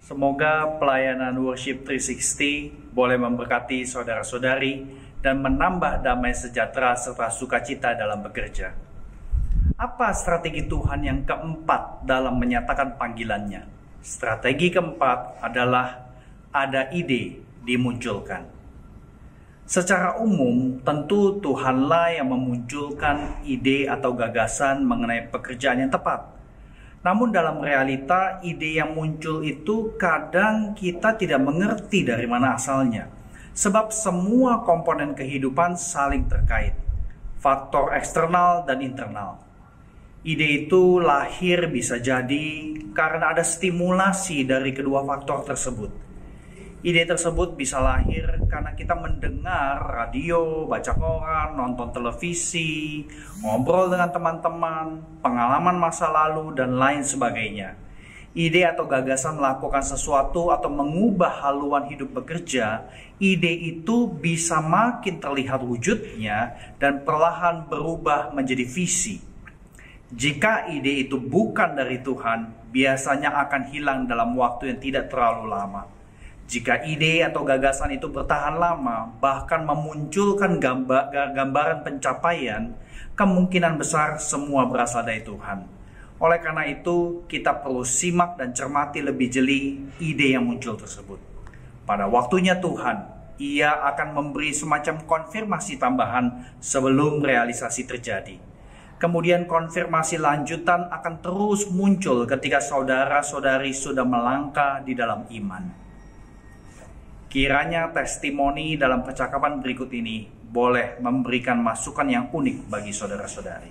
Semoga pelayanan Worship 360 boleh memberkati saudara-saudari dan menambah damai sejahtera serta sukacita dalam bekerja. Apa strategi Tuhan yang keempat dalam menyatakan panggilannya? Strategi keempat adalah ada ide dimunculkan. Secara umum, tentu Tuhanlah yang memunculkan ide atau gagasan mengenai pekerjaan yang tepat. Namun dalam realita, ide yang muncul itu kadang kita tidak mengerti dari mana asalnya. Sebab semua komponen kehidupan saling terkait. Faktor eksternal dan internal. Ide itu lahir bisa jadi karena ada stimulasi dari kedua faktor tersebut. Ide tersebut bisa lahir karena kita mendengar radio, baca koran, nonton televisi, ngobrol dengan teman-teman, pengalaman masa lalu, dan lain sebagainya. Ide atau gagasan melakukan sesuatu atau mengubah haluan hidup bekerja, ide itu bisa makin terlihat wujudnya dan perlahan berubah menjadi visi. Jika ide itu bukan dari Tuhan, biasanya akan hilang dalam waktu yang tidak terlalu lama. Jika ide atau gagasan itu bertahan lama, bahkan memunculkan gambaran pencapaian, kemungkinan besar semua berasal dari Tuhan. Oleh karena itu, kita perlu simak dan cermati lebih jeli ide yang muncul tersebut. Pada waktunya Tuhan, Ia akan memberi semacam konfirmasi tambahan sebelum realisasi terjadi. Kemudian konfirmasi lanjutan akan terus muncul ketika saudara-saudari sudah melangkah di dalam iman. Kiranya testimoni dalam percakapan berikut ini boleh memberikan masukan yang unik bagi saudara-saudari.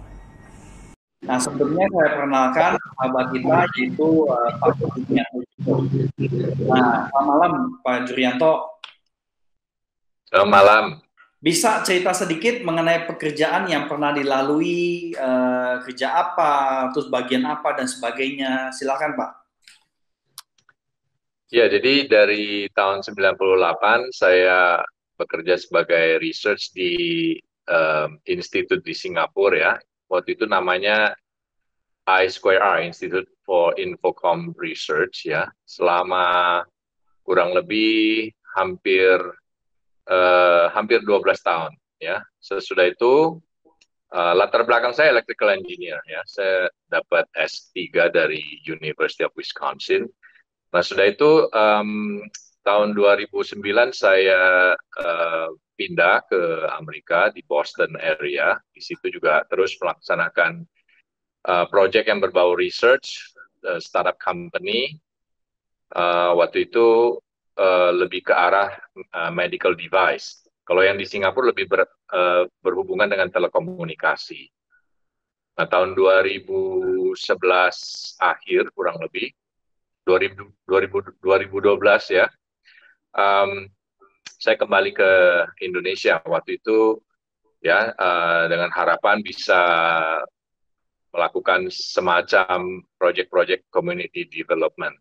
Nah, sebelumnya saya perkenalkan sahabat kita yaitu Pak Jurianto. Nah, selamat malam Pak Jurianto. Selamat malam. Bisa cerita sedikit mengenai pekerjaan yang pernah dilalui, kerja apa, terus bagian apa dan sebagainya. Silakan Pak. Ya, jadi dari tahun 98 saya bekerja sebagai research di institut di Singapura ya. Waktu itu namanya I2R, Institute for Infocom Research ya. Selama kurang lebih hampir 12 tahun ya. Sesudah itu latar belakang saya electrical engineer ya. Saya dapat S3 dari University of Wisconsin. Nah, sudah itu tahun 2009 saya pindah ke Amerika di Boston area. Di situ juga terus melaksanakan project yang berbau research, startup company. Waktu itu lebih ke arah medical device. Kalau yang di Singapura lebih berhubungan dengan telekomunikasi. Nah, tahun 2011 akhir kurang lebih, 2012 ya, saya kembali ke Indonesia waktu itu ya, dengan harapan bisa melakukan semacam project-project community development.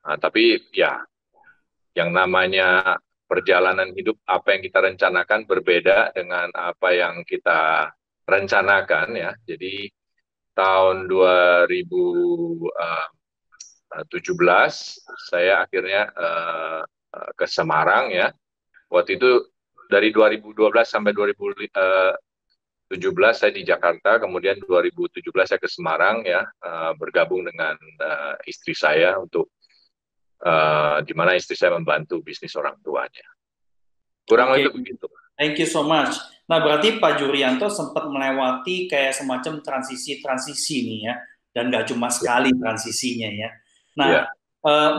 Nah, tapi ya, yang namanya perjalanan hidup, apa yang kita rencanakan berbeda dengan apa yang kita rencanakan ya. Jadi tahun 2017 saya akhirnya ke Semarang ya. Waktu itu dari 2012 sampai 2017 saya di Jakarta, kemudian 2017 saya ke Semarang ya, bergabung dengan istri saya untuk di mana istri saya membantu bisnis orang tuanya. Kurang lebih begitu. Thank you so much. Nah, berarti Pak Jurianto sempat melewati kayak semacam transisi nih ya, dan nggak cuma sekali transisinya ya. Nah,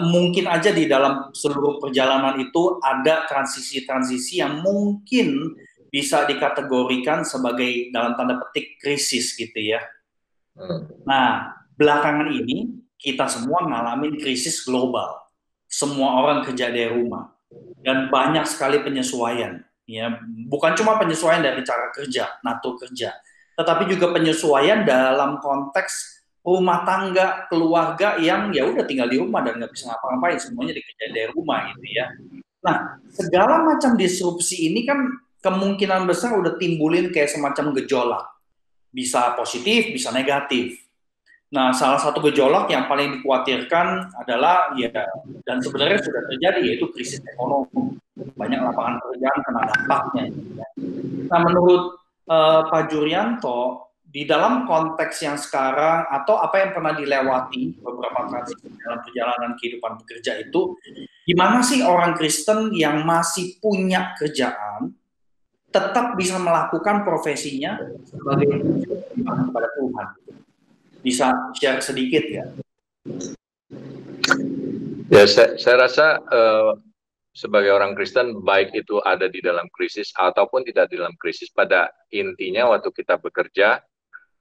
mungkin aja di dalam seluruh perjalanan itu ada transisi-transisi yang mungkin bisa dikategorikan sebagai dalam tanda petik krisis gitu ya. Nah, belakangan ini kita semua ngalamin krisis global. Semua orang kerja dari rumah dan banyak sekali penyesuaian. Ya, bukan cuma penyesuaian dari cara kerja, natur kerja, tetapi juga penyesuaian dalam konteks rumah tangga, keluarga yang ya udah tinggal di rumah dan nggak bisa ngapa-ngapain, semuanya dikerjain dari rumah gitu ya. Nah, segala macam disrupsi ini kan kemungkinan besar udah timbulin kayak semacam gejolak, bisa positif, bisa negatif. Nah, salah satu gejolak yang paling dikhawatirkan adalah ya, dan sebenarnya sudah terjadi, yaitu krisis ekonomi. Banyak lapangan pekerjaan kena dampaknya. Nah, menurut Pak Juryanto, di dalam konteks yang sekarang atau apa yang pernah dilewati beberapa transisi dalam perjalanan kehidupan bekerja itu, gimana sih orang Kristen yang masih punya kerjaan tetap bisa melakukan profesinya sebagai ibadah kepada Tuhan? Bisa share sedikit ya? Ya, saya rasa sebagai orang Kristen, baik itu ada di dalam krisis ataupun tidak di dalam krisis, pada intinya waktu kita bekerja,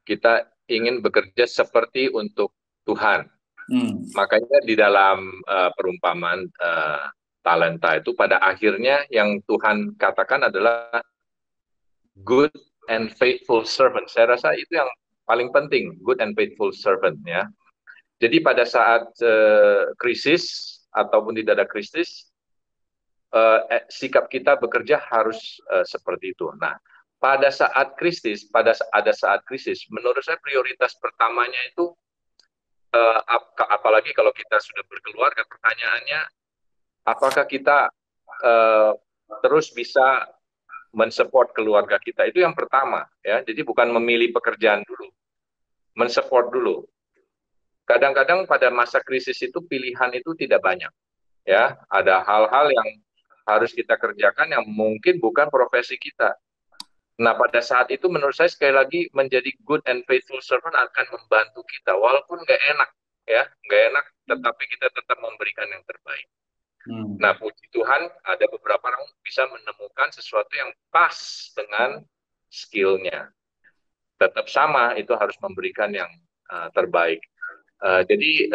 kita ingin bekerja seperti untuk Tuhan. Makanya di dalam perumpamaan talenta itu, pada akhirnya yang Tuhan katakan adalah good and faithful servant. Saya rasa itu yang paling penting, good and faithful servant, ya. Jadi pada saat krisis ataupun tidak ada krisis, sikap kita bekerja harus seperti itu. Nah, pada saat krisis, saat krisis, menurut saya prioritas pertamanya itu, apalagi kalau kita sudah berkeluarga, pertanyaannya, apakah kita terus bisa mensupport keluarga kita? Itu yang pertama, ya. Jadi bukan memilih pekerjaan dulu, mensupport dulu. Kadang-kadang pada masa krisis itu pilihan itu tidak banyak, ya. Ada hal-hal yang harus kita kerjakan yang mungkin bukan profesi kita. Nah, pada saat itu menurut saya sekali lagi menjadi good and faithful servant akan membantu kita, walaupun nggak enak, ya, nggak enak, tetapi kita tetap memberikan yang terbaik. Nah, puji Tuhan, ada beberapa orang bisa menemukan sesuatu yang pas dengan skillnya. Tetap sama, itu harus memberikan yang terbaik. Jadi,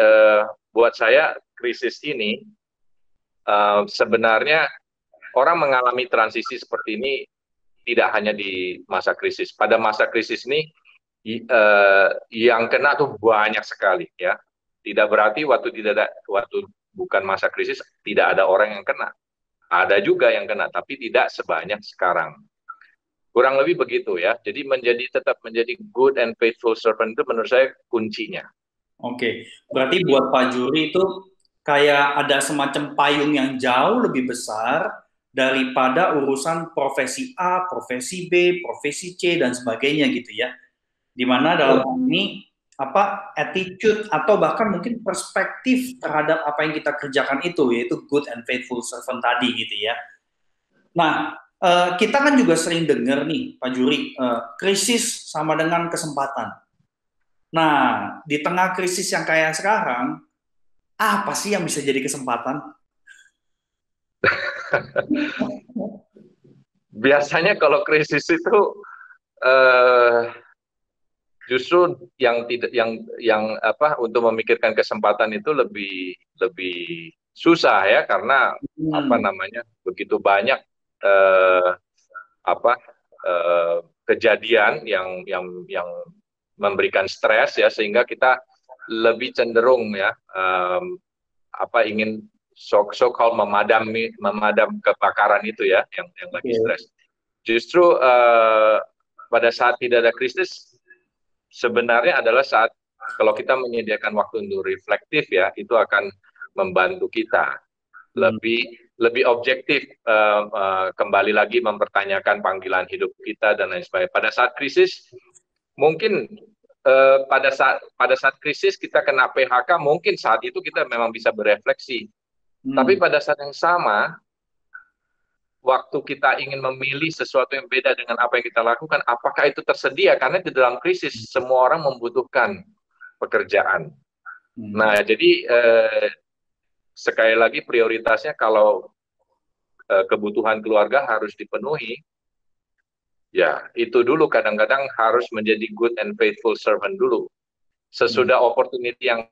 buat saya, krisis ini sebenarnya orang mengalami transisi seperti ini tidak hanya di masa krisis. Pada masa krisis ini, yang kena tuh banyak sekali, ya. Tidak berarti waktu bukan masa krisis tidak ada orang yang kena. Ada juga yang kena, tapi tidak sebanyak sekarang. Kurang lebih begitu, ya. Jadi tetap menjadi good and faithful servant itu menurut saya kuncinya. Oke, berarti buat Pak Juri itu kayak ada semacam payung yang jauh lebih besar daripada urusan profesi A, profesi B, profesi C, dan sebagainya gitu ya. Dimana dalam hal ini attitude atau bahkan mungkin perspektif terhadap apa yang kita kerjakan itu, yaitu good and faithful servant tadi gitu ya. Nah, kita kan juga sering dengar nih Pak Juri, krisis sama dengan kesempatan. Nah, di tengah krisis yang kayak sekarang, apa sih yang bisa jadi kesempatan? Biasanya kalau krisis itu justru untuk memikirkan kesempatan itu lebih susah, ya, karena begitu banyak kejadian yang memberikan stres, ya, sehingga kita lebih cenderung, ya, ingin so-called memadam kebakaran itu, ya, yang lagi stres. Justru pada saat tidak ada krisis sebenarnya adalah saat kalau kita menyediakan waktu untuk reflektif, ya, itu akan membantu kita lebih objektif, kembali lagi mempertanyakan panggilan hidup kita dan lain sebagainya. Pada saat krisis mungkin pada saat krisis kita kena PHK, mungkin saat itu kita memang bisa berefleksi. Tapi pada saat yang sama, waktu kita ingin memilih sesuatu yang beda dengan apa yang kita lakukan, apakah itu tersedia? Karena di dalam krisis, semua orang membutuhkan pekerjaan. Nah, jadi sekali lagi prioritasnya kalau kebutuhan keluarga harus dipenuhi, ya itu dulu kadang-kadang harus menjadi good and faithful servant dulu. Sesudah opportunity yang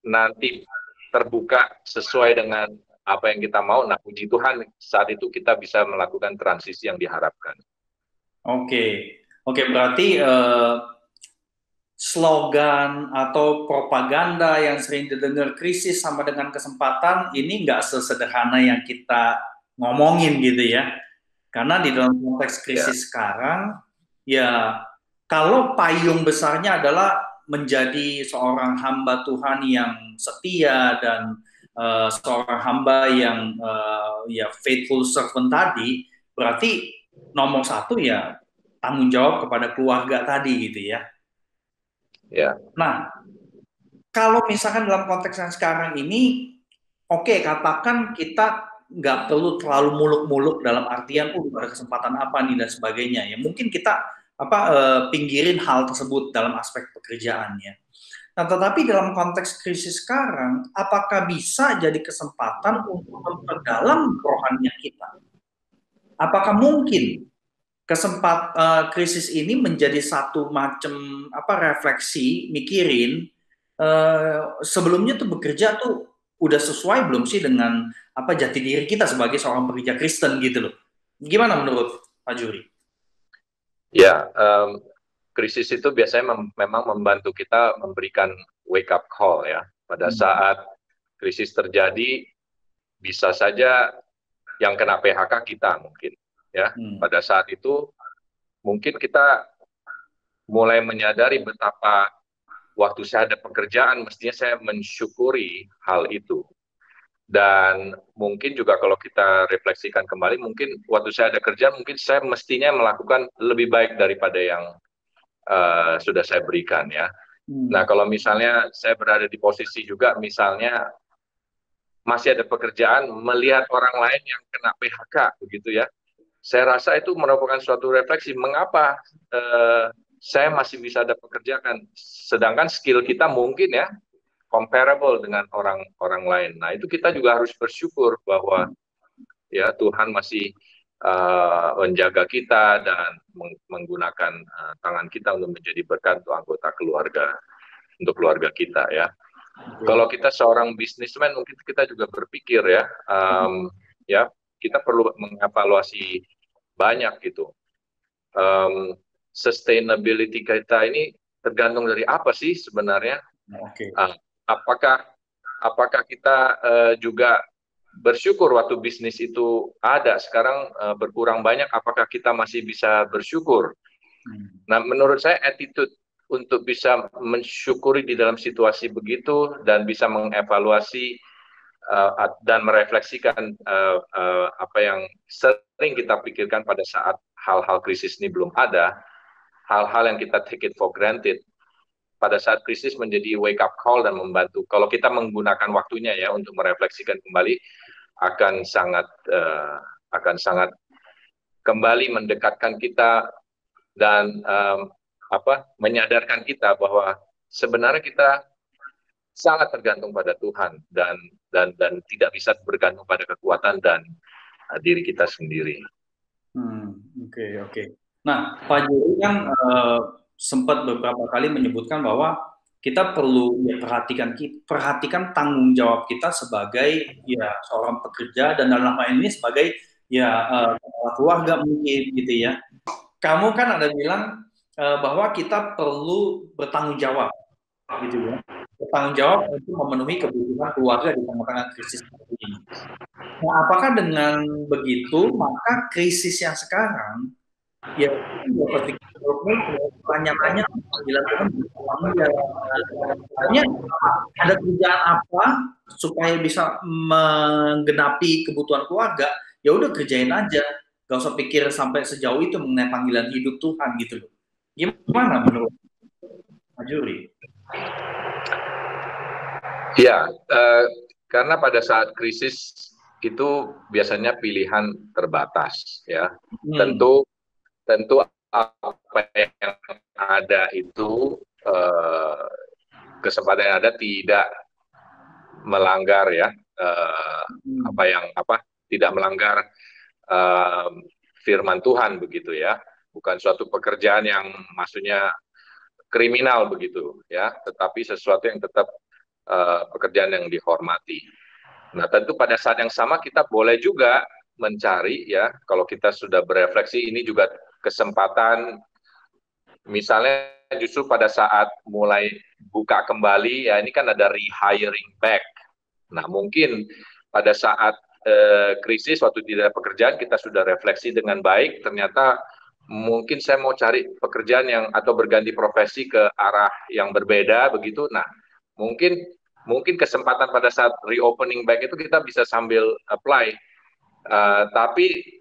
nanti terbuka sesuai dengan apa yang kita mau, nah puji Tuhan saat itu kita bisa melakukan transisi yang diharapkan. Oke, berarti slogan atau propaganda yang sering didengar krisis sama dengan kesempatan ini nggak sesederhana yang kita ngomongin gitu ya. Karena di dalam konteks krisis sekarang, ya kalau payung besarnya adalah menjadi seorang hamba Tuhan yang setia dan seorang hamba yang ya faithful servant tadi, berarti nomor satu ya tanggung jawab kepada keluarga tadi gitu ya. Ya, Nah, kalau misalkan dalam konteks yang sekarang ini, oke, katakan kita nggak perlu terlalu muluk-muluk dalam artian, ada kesempatan apa nih dan sebagainya ya. Mungkin kita pinggirin hal tersebut dalam aspek pekerjaannya. Nah, tetapi dalam konteks krisis sekarang, apakah bisa jadi kesempatan untuk memperdalam rohaninya kita? Apakah mungkin krisis ini menjadi satu macam refleksi, mikirin sebelumnya tuh bekerja tuh udah sesuai belum sih dengan jati diri kita sebagai seorang pekerja Kristen gitu loh. Gimana menurut Pak Juri? ya. Krisis itu biasanya memang membantu kita memberikan wake up call ya. Pada saat krisis terjadi, bisa saja yang kena PHK kita mungkin ya. Pada saat itu mungkin kita mulai menyadari betapa waktu saya ada pekerjaan mestinya saya mensyukuri hal itu. Dan mungkin juga kalau kita refleksikan kembali, mungkin waktu saya ada kerjaan mungkin saya mestinya melakukan lebih baik daripada yang sudah saya berikan ya. Nah, kalau misalnya saya berada di posisi juga misalnya masih ada pekerjaan, melihat orang lain yang kena PHK begitu ya, saya rasa itu merupakan suatu refleksi mengapa saya masih bisa ada pekerjaan, sedangkan skill kita mungkin ya comparable dengan orang lain. Nah, itu kita juga harus bersyukur bahwa ya Tuhan masih menjaga kita dan menggunakan tangan kita untuk menjadi berkat untuk anggota keluarga, untuk keluarga kita ya. Kalau kita seorang bisnismen mungkin kita juga berpikir ya, ya kita perlu mengevaluasi banyak gitu. Sustainability kita ini tergantung dari apa sih sebenarnya? Apakah kita juga bersyukur waktu bisnis itu ada, sekarang berkurang banyak, apakah kita masih bisa bersyukur? Nah, menurut saya attitude untuk bisa mensyukuri di dalam situasi begitu dan bisa mengevaluasi dan merefleksikan apa yang sering kita pikirkan pada saat hal-hal krisis ini belum ada, hal-hal yang kita take it for granted, pada saat krisis menjadi wake up call dan membantu. Kalau kita menggunakan waktunya ya untuk merefleksikan kembali, akan sangat kembali mendekatkan kita dan menyadarkan kita bahwa sebenarnya kita sangat tergantung pada Tuhan dan tidak bisa bergantung pada kekuatan dan diri kita sendiri. Oke. Nah, Pak Juri kan sempat beberapa kali menyebutkan bahwa kita perlu perhatikan tanggung jawab kita sebagai ya seorang pekerja dan dalam hal ini sebagai ya keluarga mungkin gitu ya. Kamu kan ada bilang bahwa kita perlu bertanggung jawab gitu ya. Bertanggung jawab untuk memenuhi kebutuhan keluarga di tengah-tengah krisis ini. Nah, apakah dengan begitu maka krisis yang sekarang ya tanya-tanya panggilan Tuhan hanya ada kerjaan apa supaya bisa menggenapi kebutuhan keluarga, ya udah kerjain aja, gak usah pikir sampai sejauh itu mengenai panggilan hidup Tuhan gitu loh. Gimana menurut Pak Juri? Ya, karena pada saat krisis itu biasanya pilihan terbatas ya. Tentu apa yang ada itu kesempatan yang ada tidak melanggar ya tidak melanggar firman Tuhan begitu ya, bukan suatu pekerjaan yang maksudnya kriminal begitu ya, tetapi sesuatu yang tetap pekerjaan yang dihormati. Nah, tentu pada saat yang sama kita boleh juga mencari ya, kalau kita sudah berefleksi, ini juga kesempatan misalnya justru pada saat mulai buka kembali ya, ini kan ada rehiring back. Nah, mungkin pada saat krisis waktu tidak ada pekerjaan kita sudah refleksi dengan baik, ternyata mungkin saya mau cari pekerjaan yang atau berganti profesi ke arah yang berbeda begitu. Nah, mungkin mungkin kesempatan pada saat reopening back itu kita bisa sambil apply. Tapi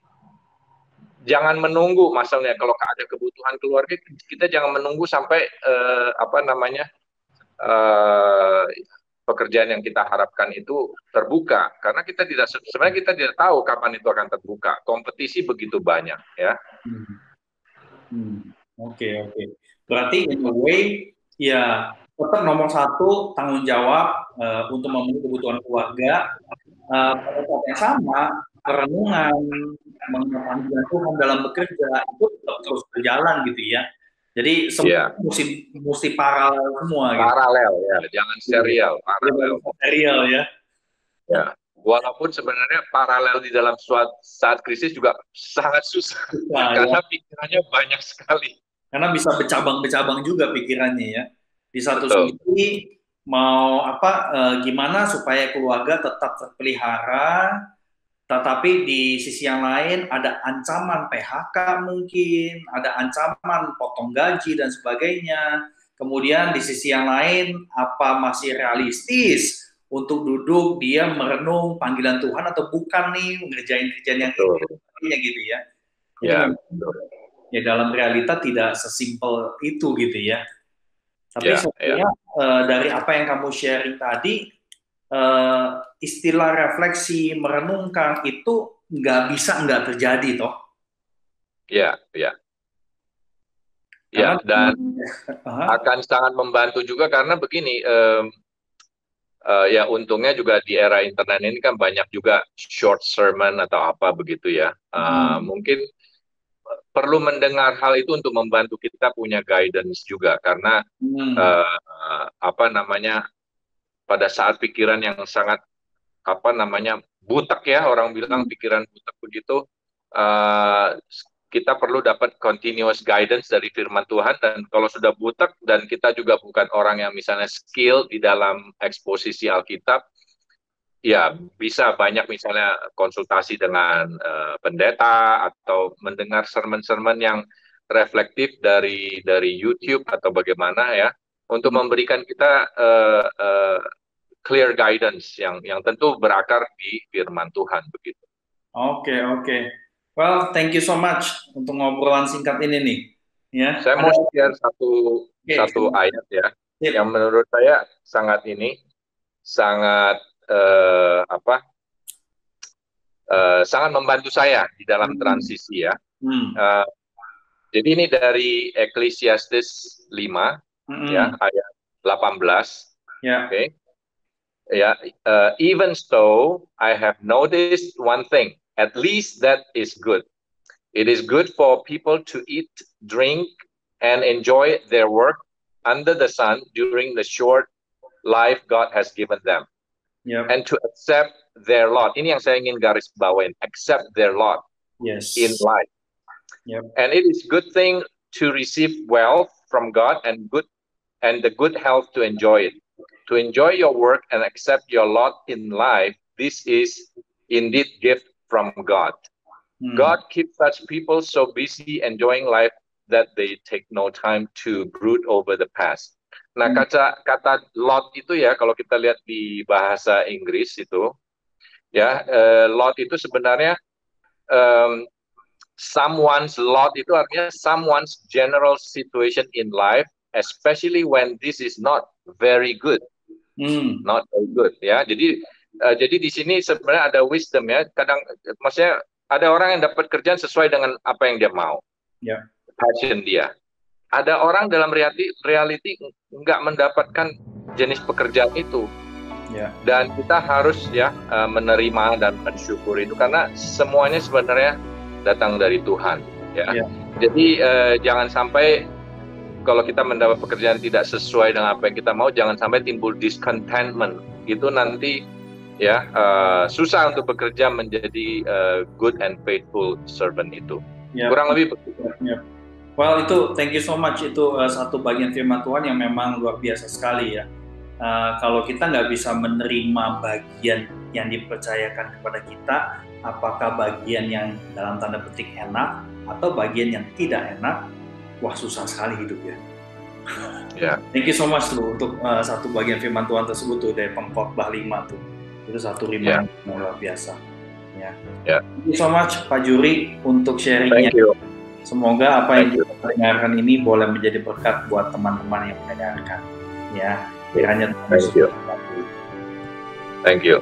jangan menunggu, masalahnya kalau ada kebutuhan keluarga, kita jangan menunggu sampai uh, pekerjaan yang kita harapkan itu terbuka, karena kita tidak sebenarnya kita tidak tahu kapan itu akan terbuka. Kompetisi begitu banyak, ya. Oke, oke. Berarti in a way, ya tetap nomor satu tanggung jawab untuk memenuhi kebutuhan keluarga. Pada saat yang sama, perenungan mengenai panggilan Tuhan dalam bekerja itu tetap terus berjalan gitu ya. Jadi semua mesti paralel semua. Paralel gitu. Ya, jangan serial, paralel. Serial ya. Ya, walaupun sebenarnya paralel di dalam saat krisis juga sangat susah, karena pikirannya banyak sekali. Karena bisa bercabang-bercabang juga pikirannya ya. Di satu sisi mau gimana supaya keluarga tetap terpelihara, tetapi di sisi yang lain ada ancaman PHK mungkin, ada ancaman potong gaji dan sebagainya. Kemudian di sisi yang lain, apa masih realistis untuk duduk dia merenung panggilan Tuhan atau bukan nih, ngerjain kerjaan yang ini gitu ya. Ya dalam realita tidak sesimpel itu gitu ya. Tapi sebenarnya dari apa yang kamu sharing tadi, istilah refleksi, merenungkan itu nggak bisa nggak terjadi toh. Ya, dan akan sangat membantu juga karena begini, ya untungnya juga di era internet ini kan banyak juga short sermon atau apa begitu ya. Mungkin perlu mendengar hal itu untuk membantu kita punya guidance juga, karena pada saat pikiran yang sangat butek ya, orang bilang pikiran butek begitu, kita perlu dapat continuous guidance dari firman Tuhan. Dan kalau sudah butek dan kita juga bukan orang yang misalnya skill di dalam eksposisi Alkitab, ya bisa banyak misalnya konsultasi dengan pendeta atau mendengar sermon-sermon yang reflektif dari YouTube atau bagaimana ya, untuk memberikan kita clear guidance yang tentu berakar di firman Tuhan begitu. Oke. Well, thank you so much untuk ngobrolan singkat ini nih. Ya. Saya mau share satu ayat ya, yang menurut saya sangat sangat membantu saya di dalam transisi ya. Jadi ini dari Ecclesiastes 5 ya, ayat 18. Okay. Even so, I have noticed one thing, at least that is good. It is good for people to eat, drink, and enjoy their work under the sun during the short life God has given them. And to accept their lot. Ini yang saya ingin garis bawain, accept their lot in life. And it is good thing to receive wealth from God and the good health to enjoy it. To enjoy your work and accept your lot in life, this is indeed gift from God. God keeps such people so busy enjoying life that they take no time to brood over the past. Nah, kata lot itu ya, kalau kita lihat di bahasa Inggris itu, ya, lot itu sebenarnya someone's lot itu artinya someone's general situation in life, especially when this is not very good. Not very good ya. Jadi di sini sebenarnya ada wisdom ya. Maksudnya ada orang yang dapat kerjaan sesuai dengan apa yang dia mau, passion dia. Ada orang dalam reality nggak mendapatkan jenis pekerjaan itu, dan kita harus menerima dan mensyukur itu, karena semuanya sebenarnya datang dari Tuhan ya. Jadi jangan sampai kalau kita mendapat pekerjaan tidak sesuai dengan apa yang kita mau, jangan sampai timbul discontentment. Itu nanti ya susah untuk bekerja menjadi good and faithful servant itu. Kurang lebih begitu. Well, itu thank you so much, itu satu bagian firman Tuhan yang memang luar biasa sekali ya. Kalau kita nggak bisa menerima bagian yang dipercayakan kepada kita, apakah bagian yang dalam tanda petik enak atau bagian yang tidak enak, wah susah sekali hidup ya. Ya. Thank you so much tuh untuk satu bagian firman Tuhan tersebut tuh dari Pengkhotbah 5 tuh. Itu satu reminder yang luar biasa. Ya. Thank you so much Pak Juri untuk sharingnya. Thank you. Semoga apa yang kita dengarkan ini boleh menjadi berkat buat teman-teman yang mendengarkan. Ya, kiranya Thank you. Thank you.